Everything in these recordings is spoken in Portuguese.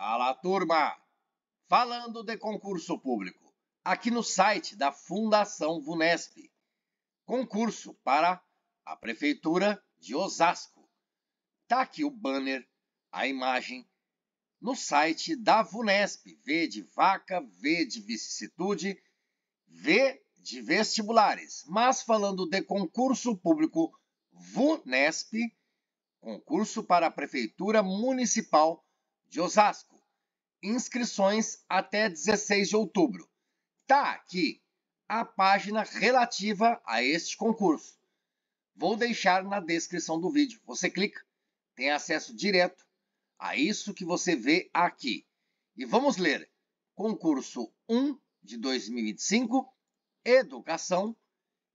Fala, turma! Falando de concurso público, aqui no site da Fundação VUNESP. Concurso para a Prefeitura de Osasco. Tá aqui o banner, a imagem, no site da VUNESP. V de vaca, V de vicissitude, V de vestibulares. Mas falando de concurso público VUNESP, concurso para a Prefeitura Municipal de Osasco. Inscrições até 16 de outubro. Tá aqui a página relativa a este concurso. Vou deixar na descrição do vídeo. Você clica, tem acesso direto a isso que você vê aqui. E vamos ler concurso 1 de 2025, Educação,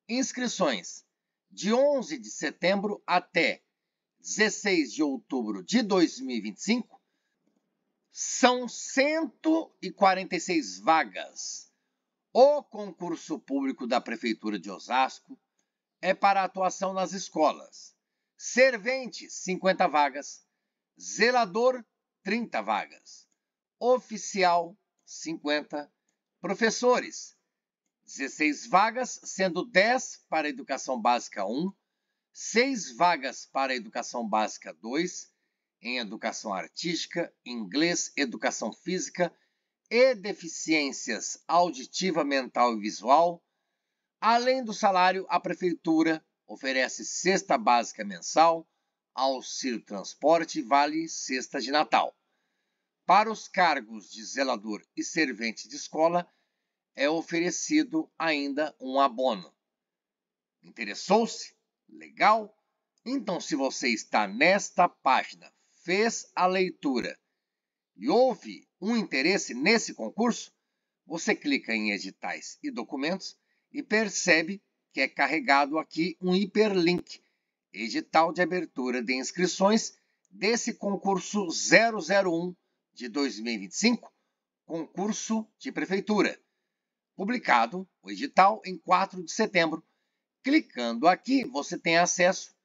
inscrições de 11 de setembro até 16 de outubro de 2025, são 146 vagas. O concurso público da Prefeitura de Osasco é para atuação nas escolas. Servente, 50 vagas. Zelador, 30 vagas. Oficial, 50. Professores, 16 vagas, sendo 10 para a Educação Básica 1, 6 vagas para a Educação Básica 2, em Educação Artística, Inglês, Educação Física e Deficiências Auditiva, Mental e Visual. Além do salário, a Prefeitura oferece cesta básica mensal, auxílio transporte e vale cesta de Natal. Para os cargos de zelador e servente de escola, é oferecido ainda um abono. Interessou-se? Legal? Então, se você está nesta página, fez a leitura e houve um interesse nesse concurso, você clica em editais e documentos e percebe que é carregado aqui um hiperlink, edital de abertura de inscrições desse concurso 001 de 2025, concurso de prefeitura. Publicado o edital em 4 de setembro. Clicando aqui, você tem acesso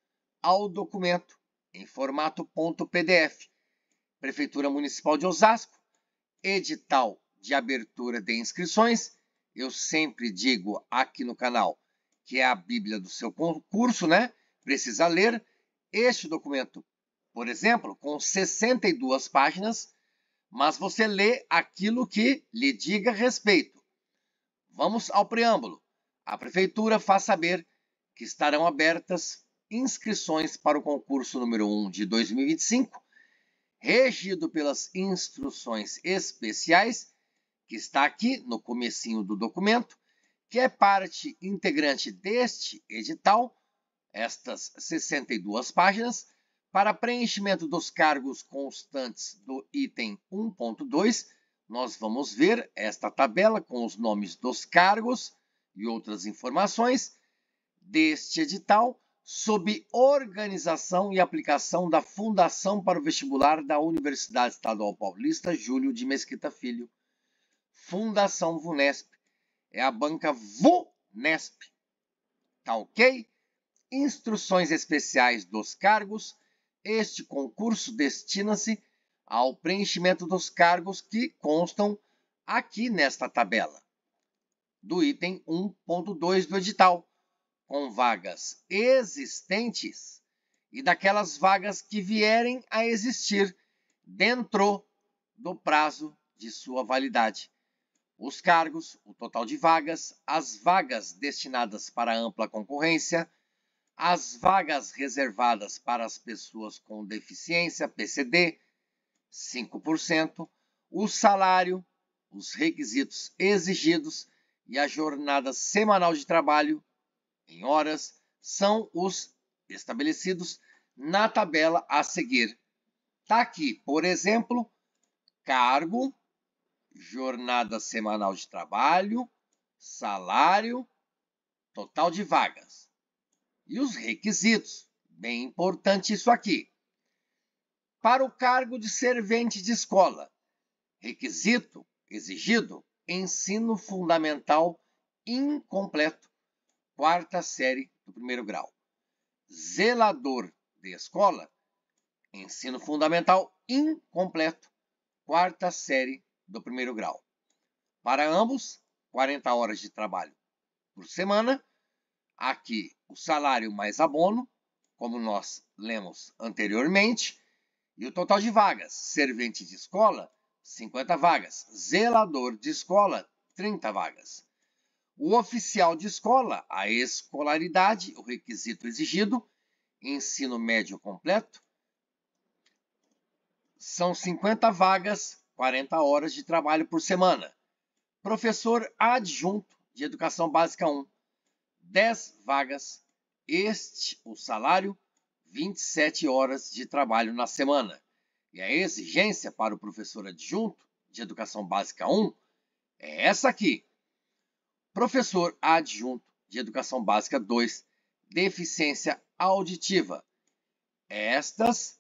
ao documento em formato .pdf. Prefeitura Municipal de Osasco, edital de abertura de inscrições. Eu sempre digo aqui no canal que é a Bíblia do seu concurso, né? Precisa ler este documento, por exemplo, com 62 páginas, mas você lê aquilo que lhe diga respeito. Vamos ao preâmbulo. A Prefeitura faz saber que estarão abertas inscrições para o concurso número 1 de 2025, regido pelas instruções especiais, que está aqui no comecinho do documento, que é parte integrante deste edital, estas 62 páginas, para preenchimento dos cargos constantes do item 1.2, nós vamos ver esta tabela com os nomes dos cargos e outras informações deste edital, sob organização e aplicação da Fundação para o Vestibular da Universidade Estadual Paulista Júlio de Mesquita Filho. Fundação VUNESP. É a banca VUNESP. Tá ok? Instruções especiais dos cargos. Este concurso destina-se ao preenchimento dos cargos que constam aqui nesta tabela, do item 1.2 do edital, com vagas existentes e daquelas vagas que vierem a existir dentro do prazo de sua validade. Os cargos, o total de vagas, as vagas destinadas para ampla concorrência, as vagas reservadas para as pessoas com deficiência, PCD, 5%, o salário, os requisitos exigidos e a jornada semanal de trabalho em horas são os estabelecidos na tabela a seguir. Está aqui, por exemplo, cargo, jornada semanal de trabalho, salário, total de vagas. E os requisitos, bem importante isso aqui. Para o cargo de servente de escola, requisito exigido, ensino fundamental incompleto, 4ª série do 1º grau. Zelador de escola, ensino fundamental incompleto, quarta série do primeiro grau. Para ambos, 40 horas de trabalho por semana. Aqui, o salário mais abono, como nós lemos anteriormente. E o total de vagas: servente de escola, 50 vagas. Zelador de escola, 30 vagas. O oficial de escola, a escolaridade, o requisito exigido, ensino médio completo, são 50 vagas, 40 horas de trabalho por semana. Professor adjunto de educação básica 1, 10 vagas. O salário, 27 horas de trabalho na semana. E a exigência para o professor adjunto de educação básica 1 é essa aqui. Professor adjunto de educação básica 2, deficiência auditiva. Estas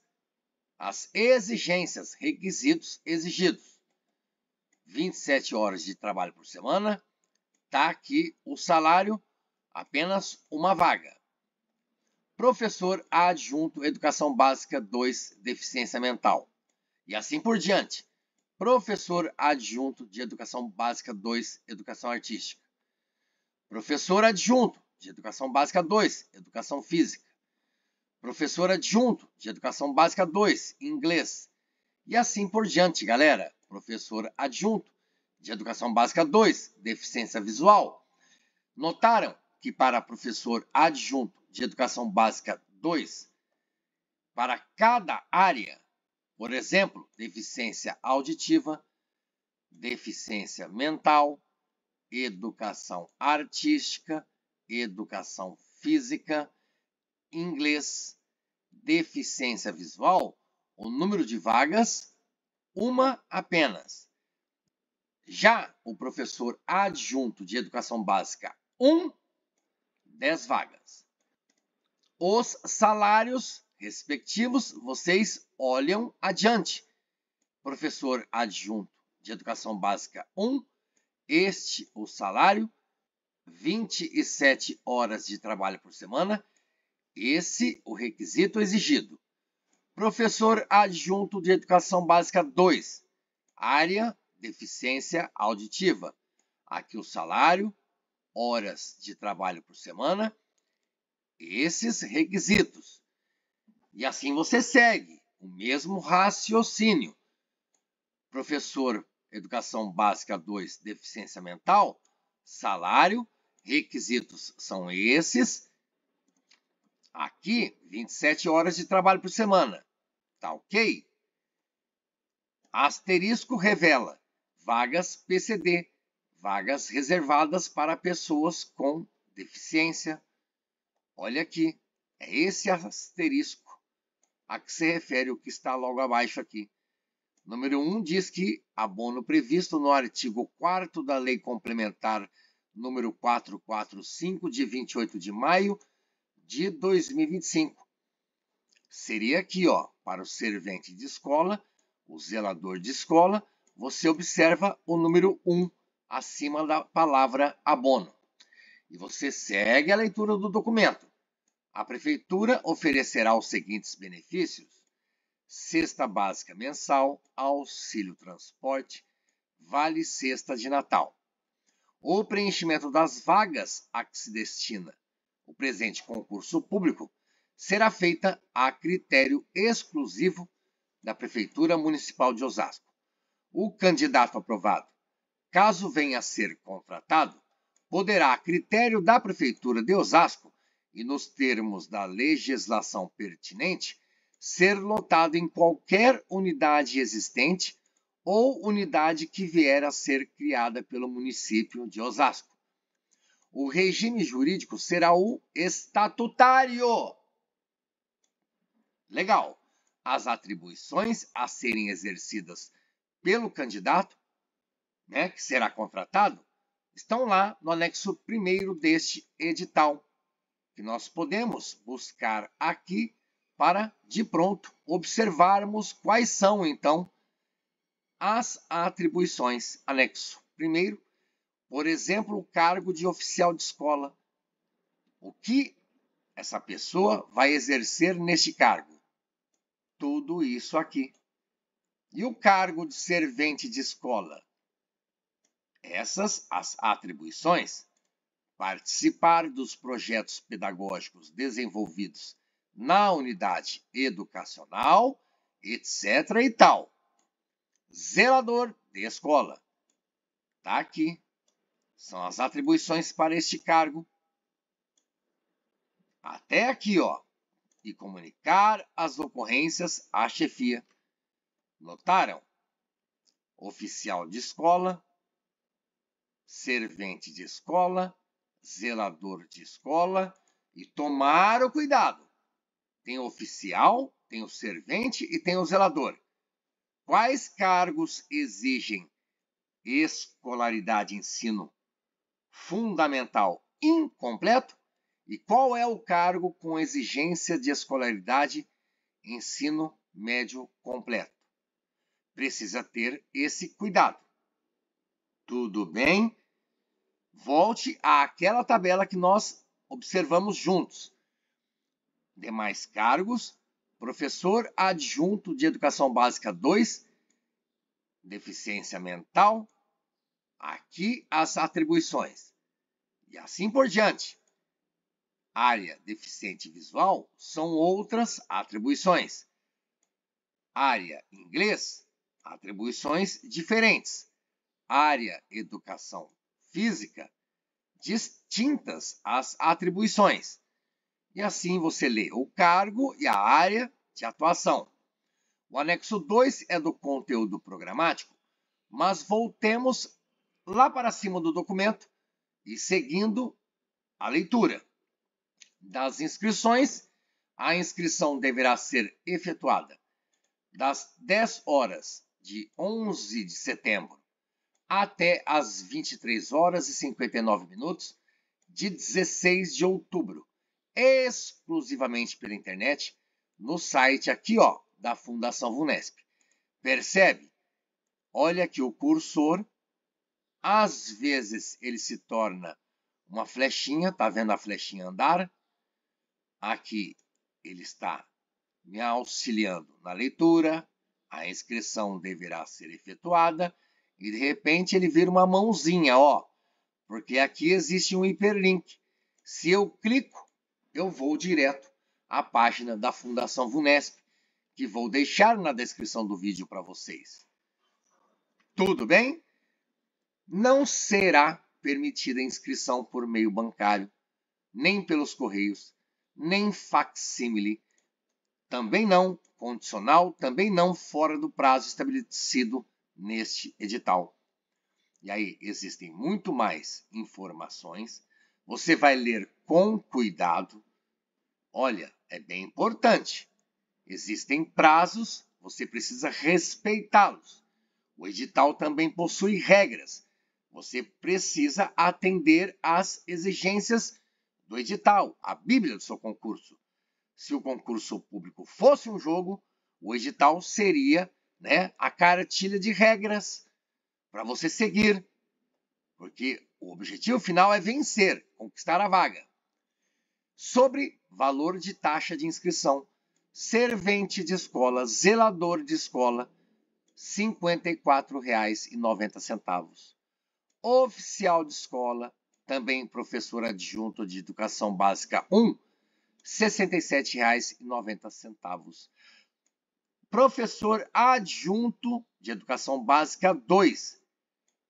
as exigências, requisitos exigidos. 27 horas de trabalho por semana. Está aqui o salário, apenas uma vaga. Professor adjunto educação básica 2, deficiência mental. E assim por diante. Professor adjunto de educação básica 2, educação artística. Professor adjunto de educação básica 2, educação física. Professor adjunto de educação básica 2, inglês. E assim por diante, galera. Professor adjunto de educação básica 2, deficiência visual. Notaram que para professor adjunto de educação básica 2, para cada área, por exemplo, deficiência auditiva, deficiência mental, educação artística, educação física, inglês, deficiência visual, o número de vagas, uma apenas. Já o professor adjunto de educação básica 1, 10 vagas. Os salários respectivos, vocês olham adiante. Professor adjunto de educação básica 1, o salário, 27 horas de trabalho por semana. Esse o requisito exigido. Professor adjunto de educação básica 2, área deficiência auditiva. Aqui o salário, horas de trabalho por semana, esses requisitos. E assim você segue o mesmo raciocínio. Professor educação básica 2, deficiência mental, salário, requisitos são esses. Aqui, 27 horas de trabalho por semana. Tá ok? Asterisco revela vagas PCD, vagas reservadas para pessoas com deficiência. Olha aqui, é esse asterisco a que se refere o que está logo abaixo aqui. Número 1 diz que abono previsto no artigo 4º da Lei Complementar número 445, de 28 de maio de 2025. Seria aqui, ó, para o servente de escola, o zelador de escola, você observa o número 1 acima da palavra abono. E você segue a leitura do documento. A prefeitura oferecerá os seguintes benefícios: cesta básica mensal, auxílio transporte, vale cesta de Natal. O preenchimento das vagas a que se destina o presente concurso público será feita a critério exclusivo da Prefeitura Municipal de Osasco. O candidato aprovado, caso venha a ser contratado, poderá, a critério da Prefeitura de Osasco e nos termos da legislação pertinente, ser lotado em qualquer unidade existente ou unidade que vier a ser criada pelo município de Osasco. O regime jurídico será o estatutário. Legal. As atribuições a serem exercidas pelo candidato, que será contratado, estão lá no anexo 1º deste edital, que nós podemos buscar aqui para, de pronto, observarmos quais são, então, as atribuições. Anexo 1º, por exemplo, o cargo de oficial de escola. O que essa pessoa vai exercer neste cargo? Tudo isso aqui. E o cargo de servente de escola? Essas as atribuições: participar dos projetos pedagógicos desenvolvidos na unidade educacional, etc. e tal. Zelador de escola. Tá aqui. São as atribuições para este cargo. Até aqui, ó. E comunicar as ocorrências à chefia. Notaram? Oficial de escola, servente de escola, zelador de escola. E tomar o cuidado. Tem o oficial, tem o servente e tem o zelador. Quais cargos exigem escolaridade ensino fundamental incompleto? E qual é o cargo com exigência de escolaridade ensino médio completo? Precisa ter esse cuidado. Tudo bem? Volte àquela tabela que nós observamos juntos. Demais cargos: professor adjunto de Educação Básica 2, deficiência mental. Aqui as atribuições. E assim por diante. Área deficiente visual são outras atribuições. Área inglês, atribuições diferentes. Área educação física, distintas as atribuições. E assim você lê o cargo e a área de atuação. O anexo 2 é do conteúdo programático, mas voltemos lá para cima do documento e seguindo a leitura. Das inscrições, a inscrição deverá ser efetuada das 10 horas de 11 de setembro até as 23 horas e 59 minutos de 16 de outubro, exclusivamente pela internet, no site aqui, ó, da Fundação VUNESP. Percebe? Olha aqui o cursor. Às vezes ele se torna uma flechinha, tá vendo a flechinha andar? Aqui ele está me auxiliando na leitura, a inscrição deverá ser efetuada e de repente ele vira uma mãozinha, ó, porque aqui existe um hiperlink. Se eu clico, eu vou direto à página da Fundação VUNESP, que vou deixar na descrição do vídeo para vocês. Tudo bem? Não será permitida a inscrição por meio bancário, nem pelos correios, nem facsímile, também não condicional, também não fora do prazo estabelecido neste edital. E aí existem muito mais informações. Você vai ler com cuidado. Olha, é bem importante. Existem prazos, você precisa respeitá-los. O edital também possui regras. Você precisa atender às exigências do edital, a Bíblia do seu concurso. Se o concurso público fosse um jogo, o edital seria, né, a cartilha de regras para você seguir. Porque o objetivo final é vencer, conquistar a vaga. Sobre valor de taxa de inscrição: servente de escola, zelador de escola, R$ 54,90. Oficial de escola, também professor adjunto de Educação Básica 1, R$ 67,90. Professor adjunto de Educação Básica 2,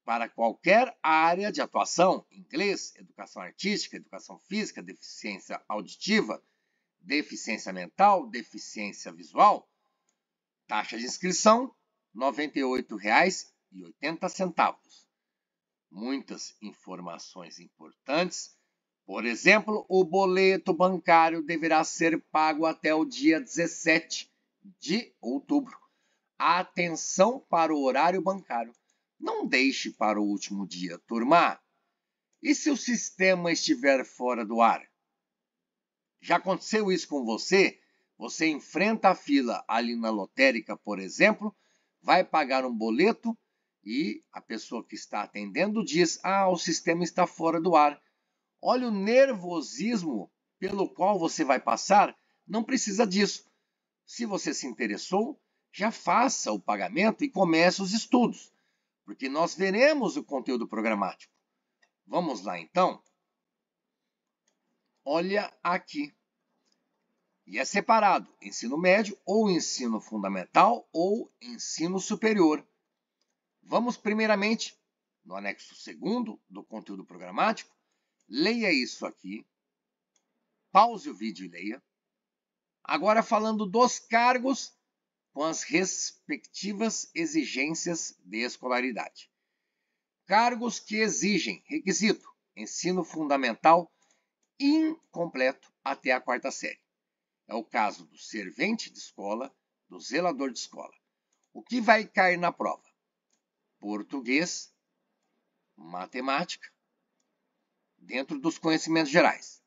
para qualquer área de atuação: inglês, educação artística, educação física, deficiência auditiva, deficiência mental, deficiência visual. Taxa de inscrição: R$ 98,80. Muitas informações importantes. Por exemplo, o boleto bancário deverá ser pago até o dia 17 de outubro. Atenção para o horário bancário. Não deixe para o último dia, turma. E se o sistema estiver fora do ar? Já aconteceu isso com você? Você enfrenta a fila ali na lotérica, por exemplo, vai pagar um boleto e a pessoa que está atendendo diz: o sistema está fora do ar. Olha o nervosismo pelo qual você vai passar. Não precisa disso. Se você se interessou, já faça o pagamento e comece os estudos, porque nós veremos o conteúdo programático. Vamos lá, então? Olha aqui. E é separado, ensino médio ou ensino fundamental ou ensino superior. Vamos primeiramente no anexo 2º do conteúdo programático. Leia isso aqui. Pause o vídeo e leia. Agora falando dos cargos com as respectivas exigências de escolaridade. Cargos que exigem requisito ensino fundamental incompleto até a 4ª série. É o caso do servente de escola, do zelador de escola. O que vai cair na prova? Português, matemática, dentro dos conhecimentos gerais.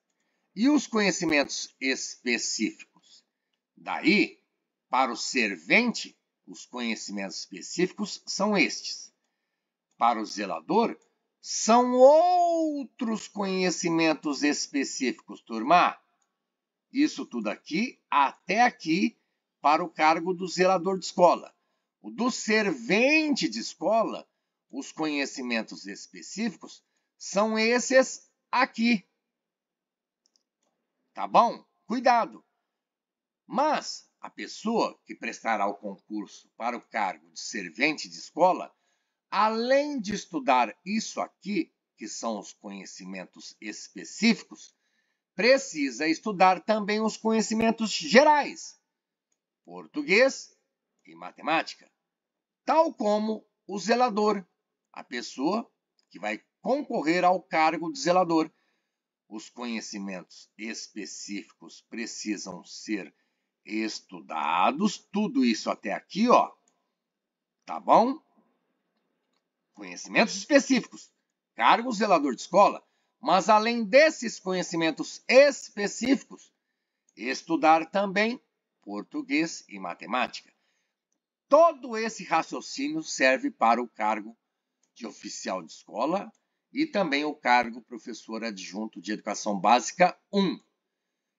E os conhecimentos específicos? Daí, para o servente, os conhecimentos específicos são estes. Para o zelador, são outros conhecimentos específicos, turma. Isso tudo aqui, até aqui, para o cargo do zelador de escola. O do servente de escola, os conhecimentos específicos, são esses aqui. Tá bom? Cuidado! Mas a pessoa que prestará o concurso para o cargo de servente de escola, além de estudar isso aqui, que são os conhecimentos específicos, precisa estudar também os conhecimentos gerais, português e matemática, tal como o zelador, a pessoa que vai concorrer ao cargo de zelador. Os conhecimentos específicos precisam ser estudados, tudo isso até aqui, ó, tá bom? Conhecimentos específicos, cargo zelador de escola. Mas, além desses conhecimentos específicos, estudar também português e matemática. Todo esse raciocínio serve para o cargo de oficial de escola e também o cargo professor adjunto de educação básica 1.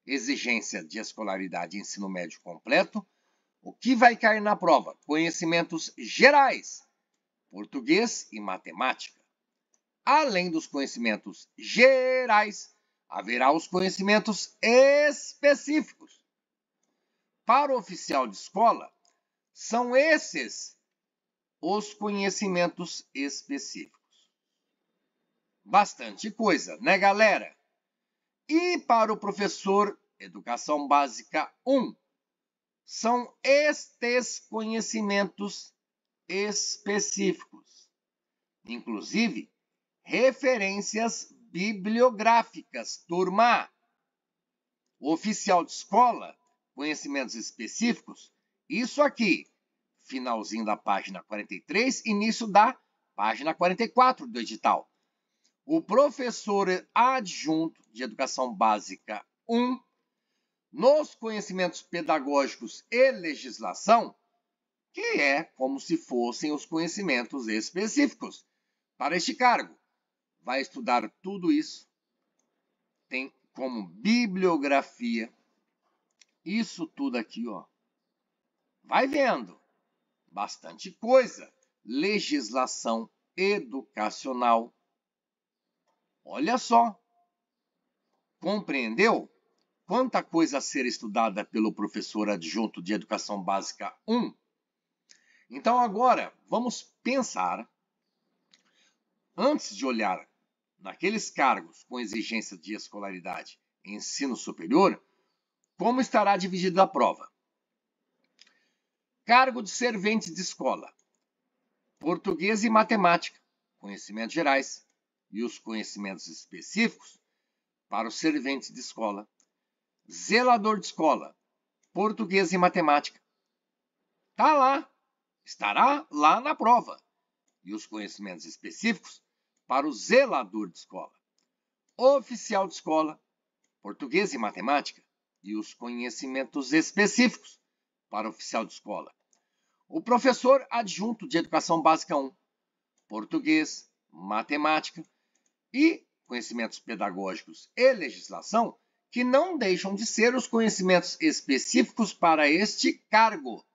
Exigência de escolaridade e ensino médio completo. O que vai cair na prova? Conhecimentos gerais, português e matemática. Além dos conhecimentos gerais, haverá os conhecimentos específicos. Para o oficial de escola, são esses os conhecimentos específicos. Bastante coisa, né, galera? E para o professor Educação Básica 1, são estes conhecimentos específicos. Inclusive, referências bibliográficas, turma. O oficial de escola, conhecimentos específicos, isso aqui, finalzinho da página 43, início da página 44 do edital. O professor adjunto de Educação Básica 1, nos conhecimentos pedagógicos e legislação, que é como se fossem os conhecimentos específicos para este cargo. Vai estudar tudo isso, tem como bibliografia, isso tudo aqui, ó. Vai vendo, bastante coisa. Legislação educacional. Olha só, compreendeu? Quanta coisa a ser estudada pelo professor adjunto de Educação Básica 1. Então agora, vamos pensar, antes de olhar naqueles cargos com exigência de escolaridade em ensino superior, como estará dividida a prova. Cargo de servente de escola, português e matemática, conhecimentos gerais e os conhecimentos específicos para o servente de escola. Zelador de escola, português e matemática. Tá lá, estará lá na prova. E os conhecimentos específicos para o zelador de escola. Oficial de escola, português e matemática, e os conhecimentos específicos para o oficial de escola. O professor adjunto de Educação Básica 1, português, matemática e conhecimentos pedagógicos e legislação, que não deixam de ser os conhecimentos específicos para este cargo.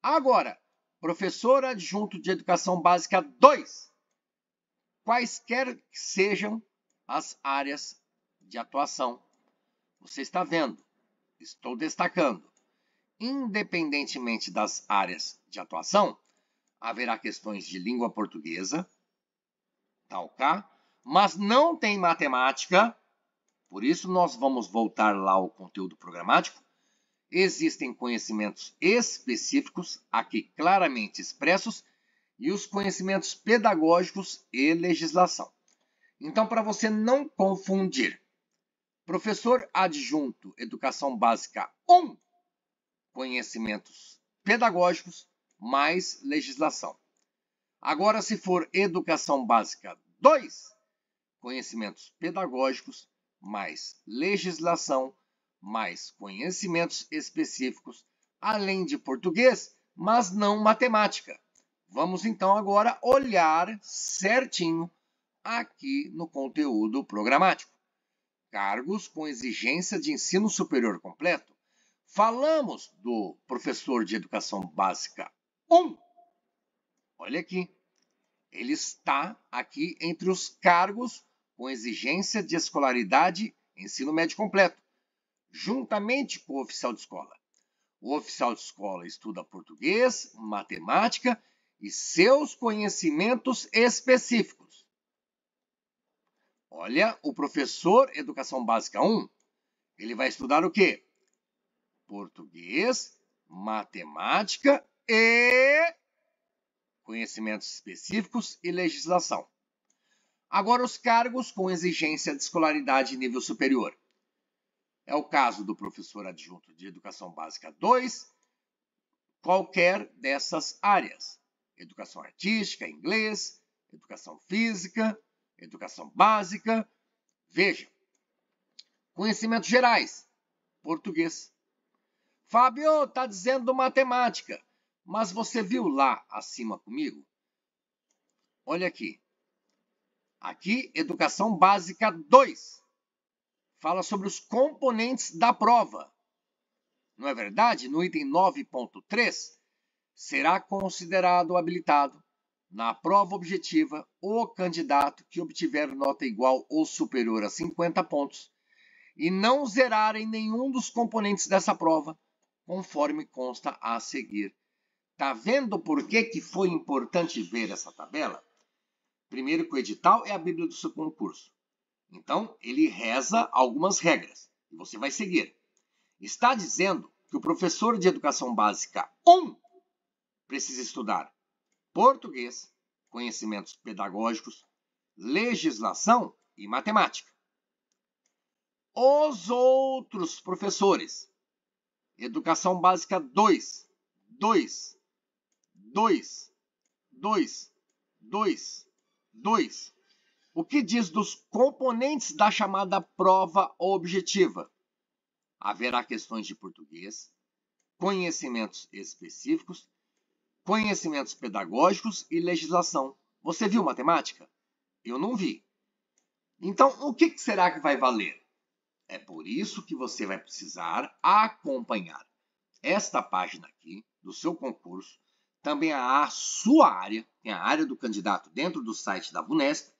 Agora, professor adjunto de Educação Básica 2. Quaisquer que sejam as áreas de atuação. Você está vendo, estou destacando. Independentemente das áreas de atuação, haverá questões de língua portuguesa, tal cá, mas não tem matemática, por isso nós vamos voltar lá ao conteúdo programático. Existem conhecimentos específicos, aqui claramente expressos, e os conhecimentos pedagógicos e legislação. Então, para você não confundir, professor adjunto Educação Básica 1, conhecimentos pedagógicos mais legislação. Agora, se for Educação Básica 2, conhecimentos pedagógicos mais legislação, mais conhecimentos específicos, além de português, mas não matemática. Vamos então agora olhar certinho aqui no conteúdo programático. Cargos com exigência de ensino superior completo. Falamos do professor de Educação Básica 1. Olha aqui. Ele está aqui entre os cargos com exigência de escolaridade ensino médio completo, juntamente com o oficial de escola. O oficial de escola estuda português, matemática e seus conhecimentos específicos. Olha, o professor Educação Básica 1, ele vai estudar o quê? Português, matemática e conhecimentos específicos e legislação. Agora, os cargos com exigência de escolaridade nível superior. É o caso do professor adjunto de Educação Básica 2, qualquer dessas áreas. Educação artística, inglês, educação física, educação básica. Veja, conhecimentos gerais, português. Fábio, está dizendo matemática, mas você viu lá acima comigo? Olha aqui. Aqui, Educação Básica 2. Fala sobre os componentes da prova. Não é verdade? No item 9.3, será considerado habilitado na prova objetiva o candidato que obtiver nota igual ou superior a 50 pontos e não zerar em nenhum dos componentes dessa prova, conforme consta a seguir. Tá vendo por que foi importante ver essa tabela? Primeiro que o edital é a Bíblia do seu concurso. Então, ele reza algumas regras e você vai seguir. Está dizendo que o professor de Educação Básica 1 precisa estudar português, conhecimentos pedagógicos, legislação e matemática. Os outros professores, Educação Básica 2, 2, 2, 2, 2, 2. O que diz dos componentes da chamada prova objetiva? Haverá questões de português, conhecimentos específicos, conhecimentos pedagógicos e legislação. Você viu matemática? Eu não vi. Então, o que será que vai valer? É por isso que você vai precisar acompanhar esta página aqui do seu concurso, também a sua área, tem a área do candidato dentro do site da VUNESP,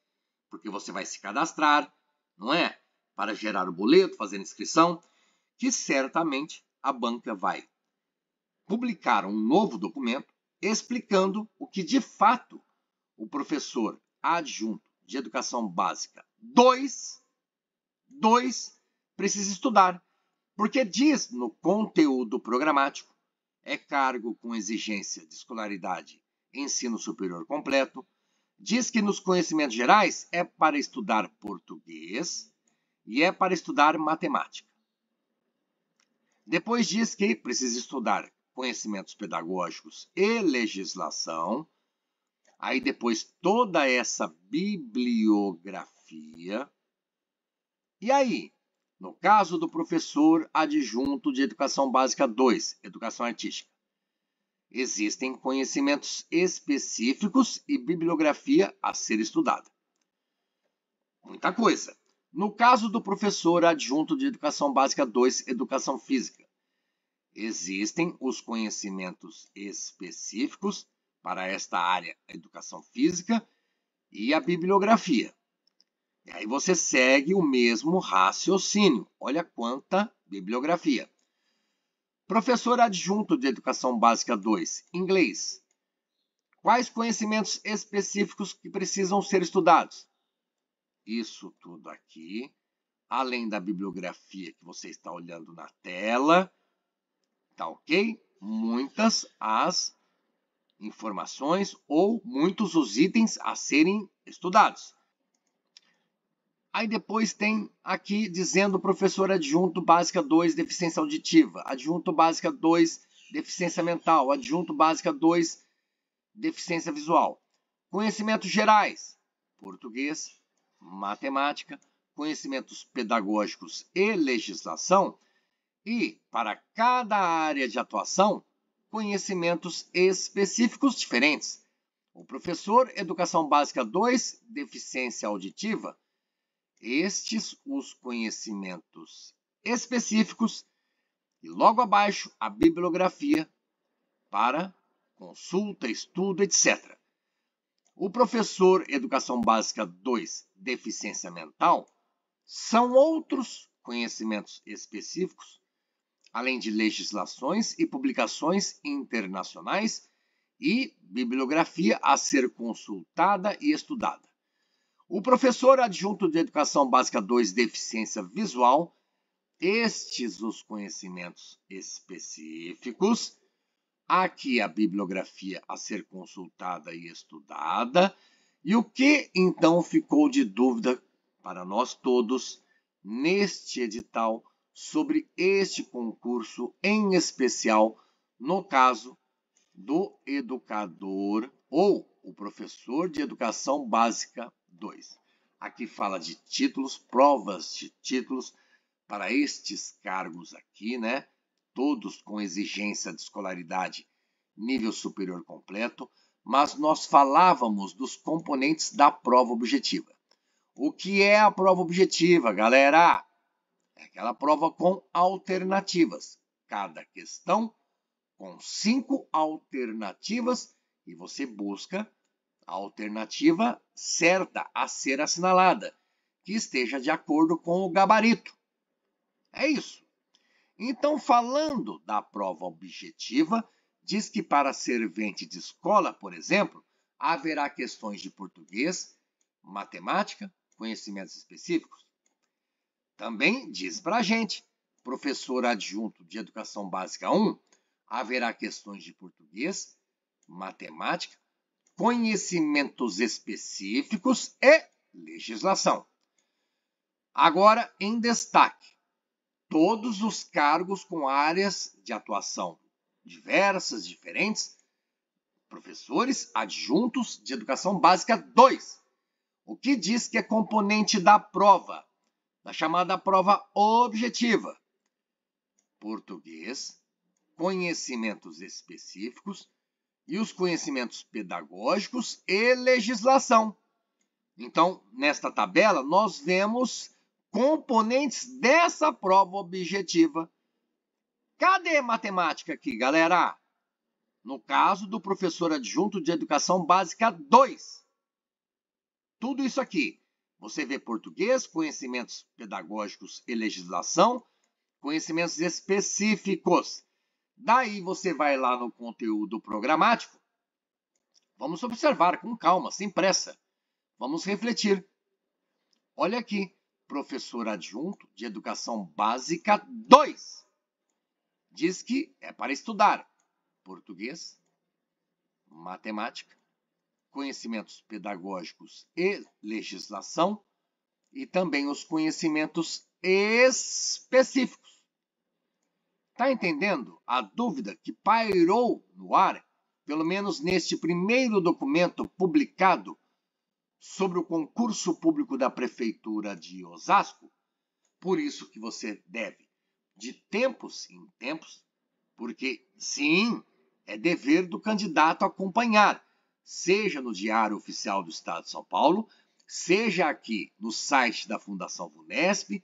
porque você vai se cadastrar, não é? Para gerar o boleto, fazer a inscrição, que certamente a banca vai publicar um novo documento explicando o que de fato o professor adjunto de Educação Básica 2 precisa estudar, porque diz no conteúdo programático, é cargo com exigência de escolaridade ensino superior completo, diz que nos conhecimentos gerais é para estudar português e é para estudar matemática. Depois diz que precisa estudar conhecimentos pedagógicos e legislação. Aí depois toda essa bibliografia. E aí, no caso do professor adjunto de Educação Básica 2, Educação Artística, existem conhecimentos específicos e bibliografia a ser estudada. Muita coisa. No caso do professor adjunto de Educação Básica 2, Educação Física, Existem os conhecimentos específicos para esta área, a educação física e a bibliografia. E aí você segue o mesmo raciocínio. Olha quanta bibliografia. Professor adjunto de Educação Básica 2, inglês. Quais conhecimentos específicos que precisam ser estudados? Isso tudo aqui, além da bibliografia que você está olhando na tela, tá ok? Muitas as informações ou muitos os itens a serem estudados. Aí depois tem aqui dizendo professor adjunto básica 2, deficiência auditiva, adjunto básica 2, deficiência mental, adjunto básica 2, deficiência visual. Conhecimentos gerais, português, matemática, conhecimentos pedagógicos e legislação. E, para cada área de atuação, conhecimentos específicos diferentes. O professor Educação Básica 2, deficiência auditiva, estes os conhecimentos específicos e logo abaixo a bibliografia para consulta, estudo, etc. O professor Educação Básica 2, deficiência mental, são outros conhecimentos específicos, além de legislações e publicações internacionais e bibliografia a ser consultada e estudada. O professor adjunto de Educação Básica 2, deficiência visual, estes os conhecimentos específicos, aqui a bibliografia a ser consultada e estudada. E o que então ficou de dúvida para nós todos neste edital sobre este concurso, em especial no caso do educador ou o professor de Educação Básica 2. Aqui fala de títulos, provas de títulos para estes cargos aqui, né? Todos com exigência de escolaridade nível superior completo, mas nós falávamos dos componentes da prova objetiva. O que é a prova objetiva, galera? É aquela prova com alternativas. Cada questão com 5 alternativas e você busca a alternativa certa a ser assinalada, que esteja de acordo com o gabarito. É isso. Então, falando da prova objetiva, diz que para servente de escola, por exemplo, haverá questões de português, matemática, conhecimentos específicos. Também diz para a gente, professor adjunto de Educação Básica 1, haverá questões de português, matemática, conhecimentos específicos e legislação. Agora, em destaque, todos os cargos com áreas de atuação diversas, diferentes, professores adjuntos de Educação Básica 2, o que diz que é componente da prova, da chamada prova objetiva. Português, conhecimentos específicos e os conhecimentos pedagógicos e legislação. Então, nesta tabela, nós vemos componentes dessa prova objetiva. Cadê matemática aqui, galera? No caso do professor adjunto de Educação Básica 2. Tudo isso aqui. Você vê português, conhecimentos pedagógicos e legislação, conhecimentos específicos. Daí você vai lá no conteúdo programático. Vamos observar com calma, sem pressa. Vamos refletir. Olha aqui, professor adjunto de Educação Básica 2. Diz que é para estudar português, matemática, conhecimentos pedagógicos e legislação e também os conhecimentos específicos. Está entendendo a dúvida que pairou no ar, pelo menos neste primeiro documento publicado sobre o concurso público da Prefeitura de Osasco? Por isso que você deve, de tempos em tempos, porque sim, é dever do candidato acompanhar, seja no Diário Oficial do Estado de São Paulo, seja aqui no site da Fundação VUNESP,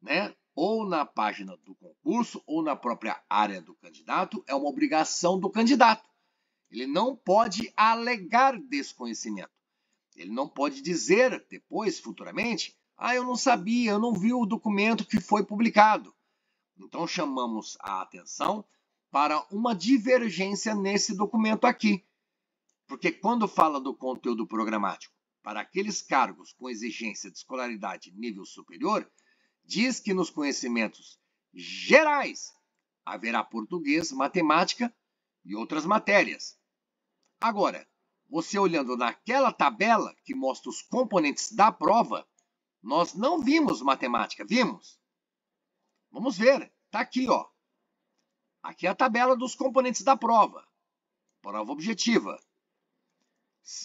né? ou na página do concurso, ou na própria área do candidato, é uma obrigação do candidato. Ele não pode alegar desconhecimento. Ele não pode dizer depois, futuramente, eu não sabia, eu não vi o documento que foi publicado. Então, chamamos a atenção para uma divergência nesse documento aqui. Porque quando fala do conteúdo programático para aqueles cargos com exigência de escolaridade nível superior, diz que nos conhecimentos gerais haverá português, matemática e outras matérias. Agora, você olhando naquela tabela que mostra os componentes da prova, nós não vimos matemática, vimos? Vamos ver, está aqui, ó. Aqui é a tabela dos componentes da prova. Prova objetiva.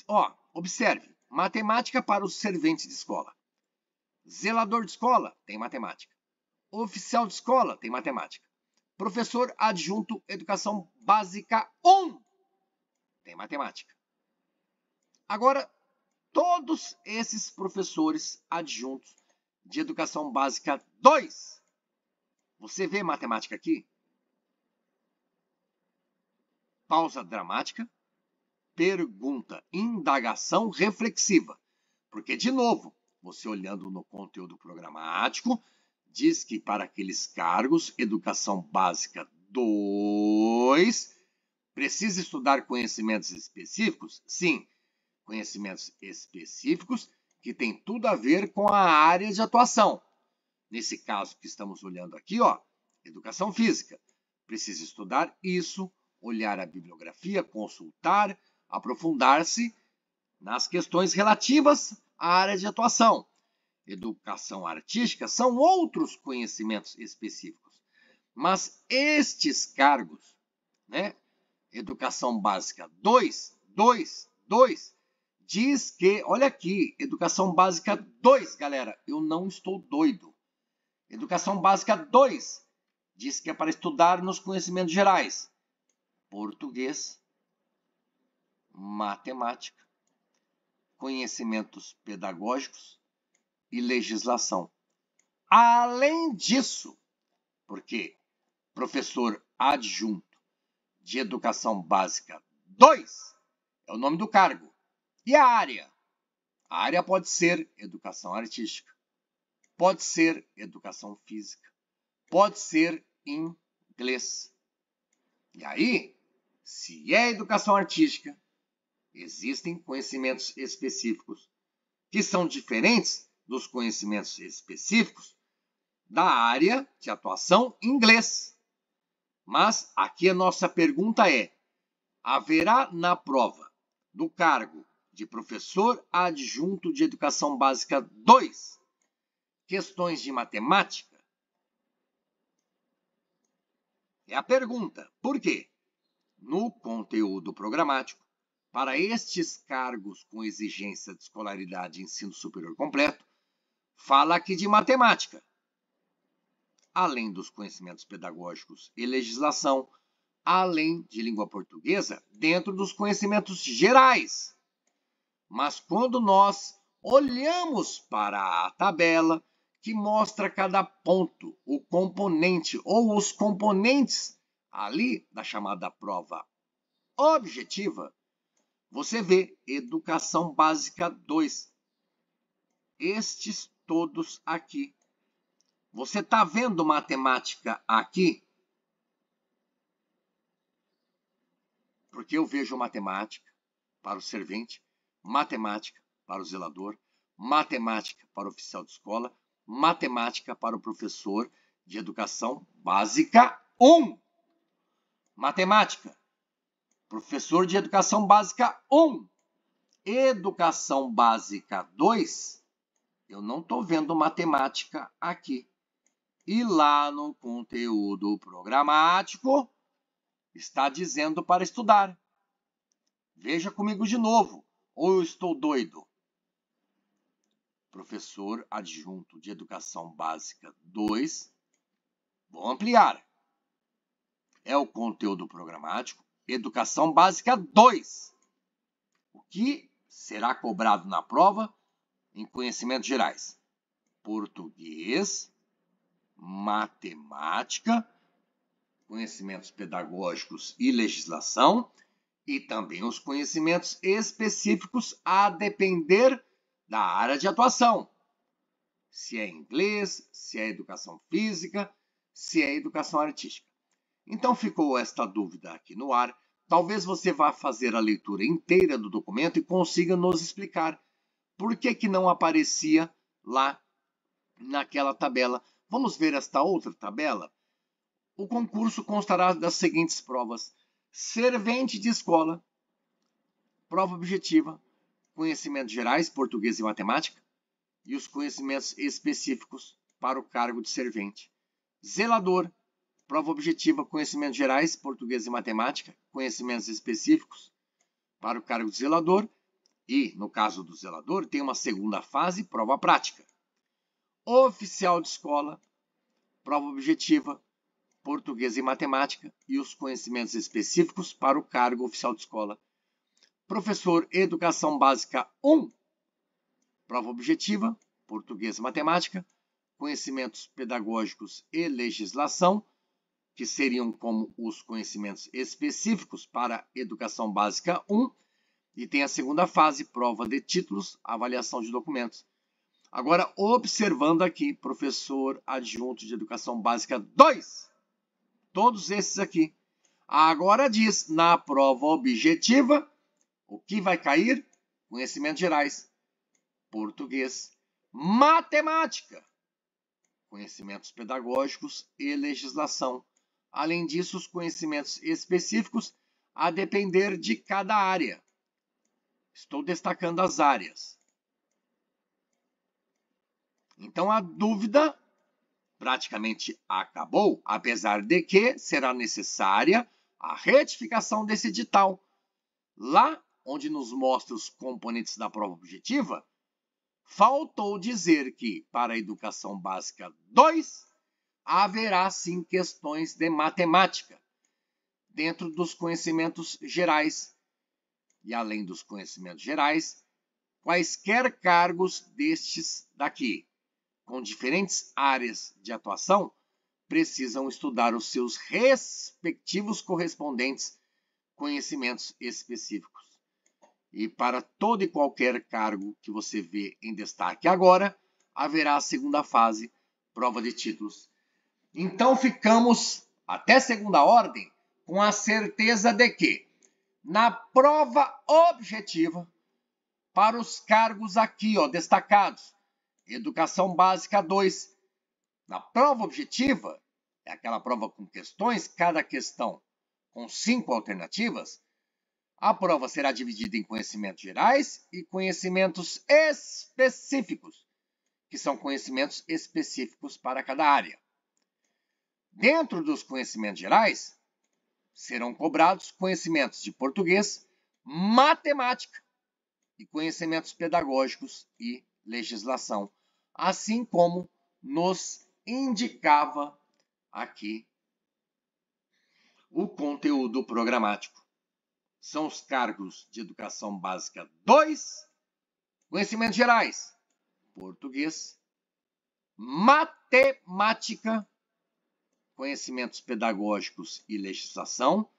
Ó, observe, matemática para o servente de escola. Zelador de escola, tem matemática. Oficial de escola, tem matemática. Professor adjunto, educação básica 1, tem matemática. Agora, todos esses professores adjuntos de educação básica 2, você vê matemática aqui? Pausa dramática, pergunta, indagação reflexiva. Porque, de novo, você olhando no conteúdo programático, diz que para aqueles cargos, educação básica 2, precisa estudar conhecimentos específicos? Sim, conhecimentos específicos que tem tudo a ver com a área de atuação. Nesse caso que estamos olhando aqui, ó, educação física. Precisa estudar isso, olhar a bibliografia, consultar, aprofundar-se nas questões relativas à área de atuação. Educação artística são outros conhecimentos específicos. Mas estes cargos, né? Educação básica 2, diz que, olha aqui, educação básica 2, galera, eu não estou doido. Educação básica 2 diz que é para estudar nos conhecimentos gerais. Português, matemática, conhecimentos pedagógicos e legislação. Além disso, porque professor adjunto de educação básica 2 é o nome do cargo. E a área? A área pode ser educação artística, pode ser educação física, pode ser inglês. E aí, se é educação artística, existem conhecimentos específicos que são diferentes dos conhecimentos específicos da área de atuação inglês. Mas aqui a nossa pergunta é: haverá na prova do cargo de professor adjunto de educação básica 2 questões de matemática? É a pergunta. Por quê? No conteúdo programático, para estes cargos com exigência de escolaridade e ensino superior completo, fala aqui de matemática. Além dos conhecimentos pedagógicos e legislação, além de língua portuguesa, dentro dos conhecimentos gerais. Mas quando nós olhamos para a tabela que mostra cada ponto, o componente ou os componentes ali da chamada prova objetiva, você vê educação básica 2. Estes todos aqui. Você está vendo matemática aqui? Porque eu vejo matemática para o servente, matemática para o zelador, matemática para o oficial de escola, matemática para o professor de educação básica 1. Matemática. Professor de educação básica 1. Educação básica 2. Eu não estou vendo matemática aqui. E lá no conteúdo programático está dizendo para estudar. Veja comigo de novo. Ou eu estou doido? Professor adjunto de educação básica 2. Vou ampliar. É o conteúdo programático, educação básica 2. O que será cobrado na prova em conhecimentos gerais? Português, matemática, conhecimentos pedagógicos e legislação, e também os conhecimentos específicos a depender da área de atuação. Se é inglês, se é educação física, se é educação artística. Então ficou esta dúvida aqui no ar. Talvez você vá fazer a leitura inteira do documento e consiga nos explicar por que não aparecia lá naquela tabela. Vamos ver esta outra tabela? O concurso constará das seguintes provas: servente de escola, prova objetiva, conhecimentos gerais, português e matemática, e os conhecimentos específicos para o cargo de servente. Zelador, prova objetiva, conhecimentos gerais, português e matemática, conhecimentos específicos para o cargo de zelador, e, no caso do zelador, tem uma segunda fase, prova prática. Oficial de escola, prova objetiva, português e matemática, e os conhecimentos específicos para o cargo oficial de escola. Professor, Educação Básica 1, prova objetiva, português e matemática, conhecimentos pedagógicos e legislação, que seriam como os conhecimentos específicos para Educação Básica 1, e tem a segunda fase, prova de títulos, avaliação de documentos. Agora, observando aqui, professor adjunto de Educação Básica 2, todos esses aqui. Agora diz, na prova objetiva, o que vai cair? Conhecimentos gerais, português, matemática, conhecimentos pedagógicos e legislação. Além disso, os conhecimentos específicos a depender de cada área. Estou destacando as áreas. Então, a dúvida praticamente acabou, apesar de que será necessária a retificação desse edital. Lá onde nos mostra os componentes da prova objetiva, faltou dizer que, para a Educação Básica 2, haverá sim questões de matemática, dentro dos conhecimentos gerais. E além dos conhecimentos gerais, quaisquer cargos destes daqui, com diferentes áreas de atuação, precisam estudar os seus respectivos correspondentes conhecimentos específicos. E para todo e qualquer cargo que você vê em destaque agora, haverá a segunda fase, prova de títulos. Então ficamos, até segunda ordem, com a certeza de que, na prova objetiva, para os cargos aqui destacados, Educação Básica 2, na prova objetiva, é aquela prova com questões, cada questão com 5 alternativas, a prova será dividida em conhecimentos gerais e conhecimentos específicos, que são conhecimentos específicos para cada área. Dentro dos conhecimentos gerais, serão cobrados conhecimentos de português, matemática e conhecimentos pedagógicos e legislação, assim como nos indicava aqui o conteúdo programático. São os cargos de Educação Básica 2, conhecimentos gerais, português, matemática, conhecimentos pedagógicos e legislação.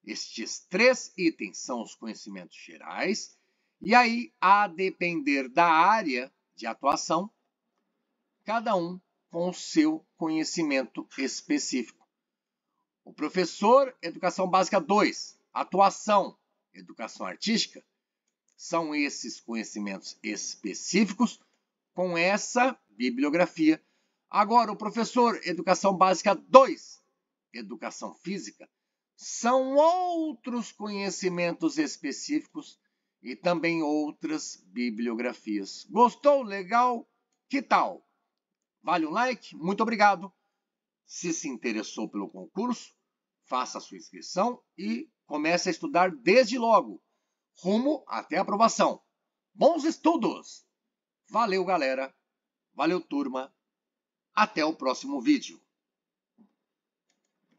Estes 3 itens são os conhecimentos gerais. E aí, a depender da área de atuação, cada um com o seu conhecimento específico. O professor, Educação Básica 2, atuação, Educação Artística, são esses conhecimentos específicos com essa bibliografia. Agora, o professor, Educação Básica 2, Educação Física, são outros conhecimentos específicos e também outras bibliografias. Gostou? Legal? Que tal? Vale um like? Muito obrigado. Se interessou pelo concurso, faça a sua inscrição e comece a estudar desde logo, rumo até a aprovação. Bons estudos! Valeu, galera! Valeu, turma! Até o próximo vídeo.